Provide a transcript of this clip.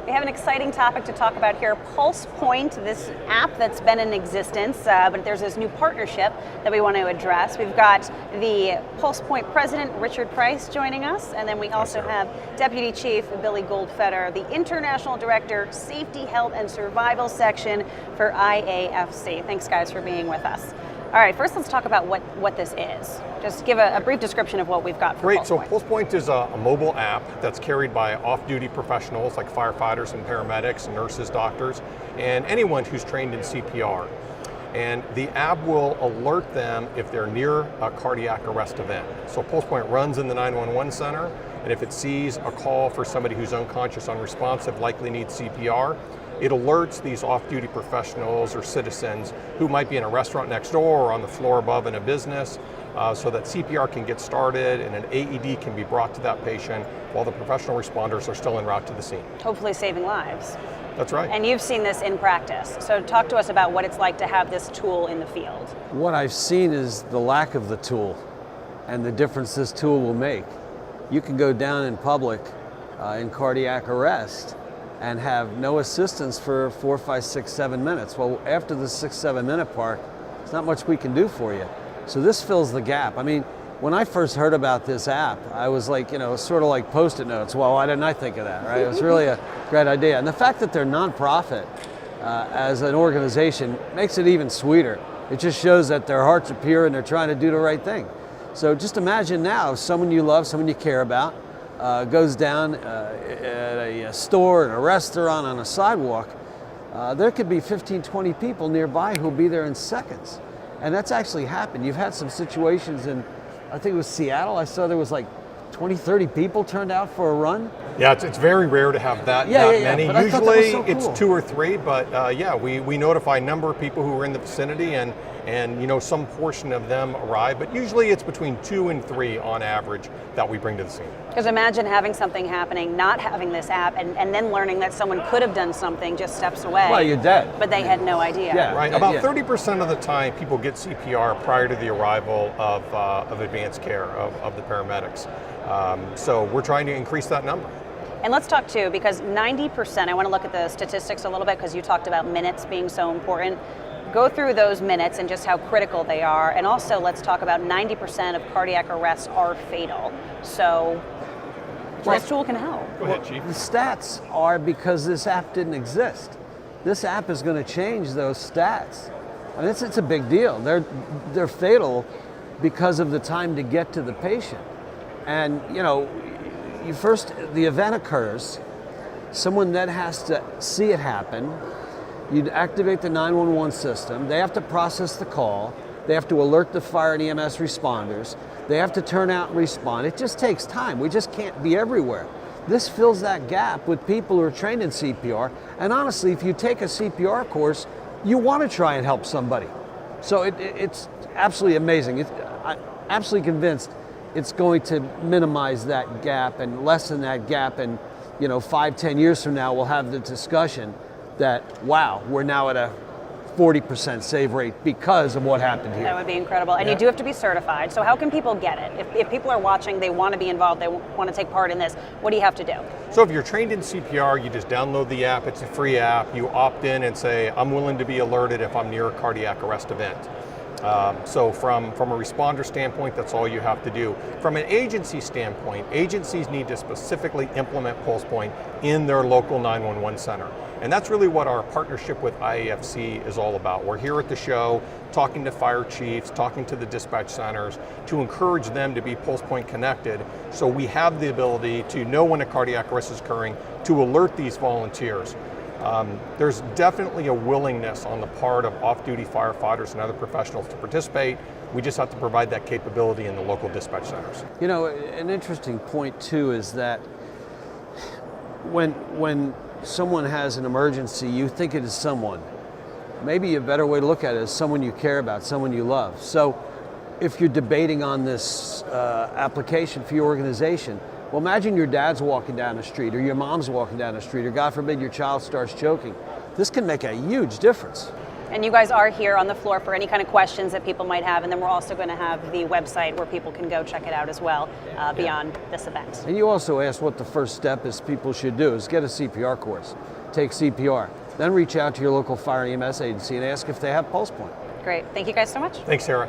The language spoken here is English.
We have an exciting topic to talk about here, PulsePoint, this app that's been in existence, but there's this new partnership that we want to address. We've got the PulsePoint president, Richard Price, joining us, and then we also have Deputy Chief Billy Goldfeder, the International Director, Safety, Health, and Survival Section for IAFC. Thanks, guys, for being with us. All right, first let's talk about what this is. Just give a brief description of what we've got for Great, PulsePoint. so PulsePoint is a mobile app that's carried by off-duty professionals like firefighters and paramedics, nurses, doctors, and anyone who's trained in CPR. And the app will alert them if they're near a cardiac arrest event. So PulsePoint runs in the 911 center, and if it sees a call for somebody who's unconscious, unresponsive, likely needs CPR, it alerts these off-duty professionals or citizens who might be in a restaurant next door or on the floor above in a business so that CPR can get started and an AED can be brought to that patient while the professional responders are still en route to the scene. Hopefully saving lives. That's right. And you've seen this in practice. So talk to us about what it's like to have this tool in the field. What I've seen is the lack of the tool and the difference this tool will make. You can go down in public in cardiac arrest and have no assistance for 4, 5, 6, 7 minutes. Well, after the 6, 7 minute part, there's not much we can do for you. So this fills the gap. I mean, when I first heard about this app, I was like, sort of like Post-it notes. Well, why didn't I think of that, right? It was really a great idea. And the fact that they're nonprofit as an organization makes it even sweeter. It just shows that their hearts are pure and they're trying to do the right thing. So just imagine now, someone you love, someone you care about, goes down at a store, at a restaurant, on a sidewalk, there could be 15, 20 people nearby who'll be there in seconds. And that's actually happened. You've had some situations in, I think it was Seattle, I saw there was like 20, 30 people turned out for a run. Yeah, it's very rare to have that many. But usually so cool. It's 2 or 3, but we notify a number of people who are in the vicinity and some portion of them arrive, but usually it's between 2 and 3 on average that we bring to the scene. Because imagine having something happening, not having this app, and then learning that someone could have done something just steps away. Well, you're dead. But they had no idea. Yeah. Right. About 30% of the time, people get CPR prior to the arrival of advanced care of the paramedics. So we're trying to increase that number. And let's talk too, because 90%, I want to look at the statistics a little bit because you talked about minutes being so important. Go through those minutes and just how critical they are. And also let's talk about 90% of cardiac arrests are fatal. So this tool can help. Go ahead, Chief. The stats are because this app didn't exist. This app is going to change those stats. I mean, it's a big deal. They're fatal because of the time to get to the patient. And the event occurs, someone then has to see it happen. You'd activate the 911 system. They have to process the call. They have to alert the fire and EMS responders. They have to turn out and respond. It just takes time. We just can't be everywhere. This fills that gap with people who are trained in CPR. And honestly, if you take a CPR course, you want to try and help somebody. So it's absolutely amazing. I'm absolutely convinced it's going to minimize that gap and lessen that gap. And 5, 10 years from now, we'll have the discussion that, wow, we're now at a 40% save rate because of what happened here. That would be incredible. And you do have to be certified. So how can people get it? If people are watching, they want to be involved, they want to take part in this, what do you have to do? So if you're trained in CPR, you just download the app. It's a free app. You opt in and say, I'm willing to be alerted if I'm near a cardiac arrest event. So from a responder standpoint, that's all you have to do. From an agency standpoint, agencies need to specifically implement PulsePoint in their local 911 center. And that's really what our partnership with IAFC is all about. We're here at the show, talking to fire chiefs, talking to the dispatch centers, to encourage them to be PulsePoint connected, so we have the ability to know when a cardiac arrest is occurring, to alert these volunteers. There's definitely a willingness on the part of off-duty firefighters and other professionals to participate. We just have to provide that capability in the local dispatch centers. An interesting point too is that when someone has an emergency, you think it is someone. Maybe a better way to look at it is someone you care about, someone you love. So if you're debating on this application for your organization, well, imagine your dad's walking down the street or your mom's walking down the street or God forbid your child starts choking. This can make a huge difference. And you guys are here on the floor for any kind of questions that people might have, and then we're also going to have the website where people can go check it out as well beyond this event. And you also asked what the first step is people should do is get a CPR course, take CPR, then reach out to your local fire EMS agency and ask if they have PulsePoint. Great. Thank you guys so much. Thanks, Sarah.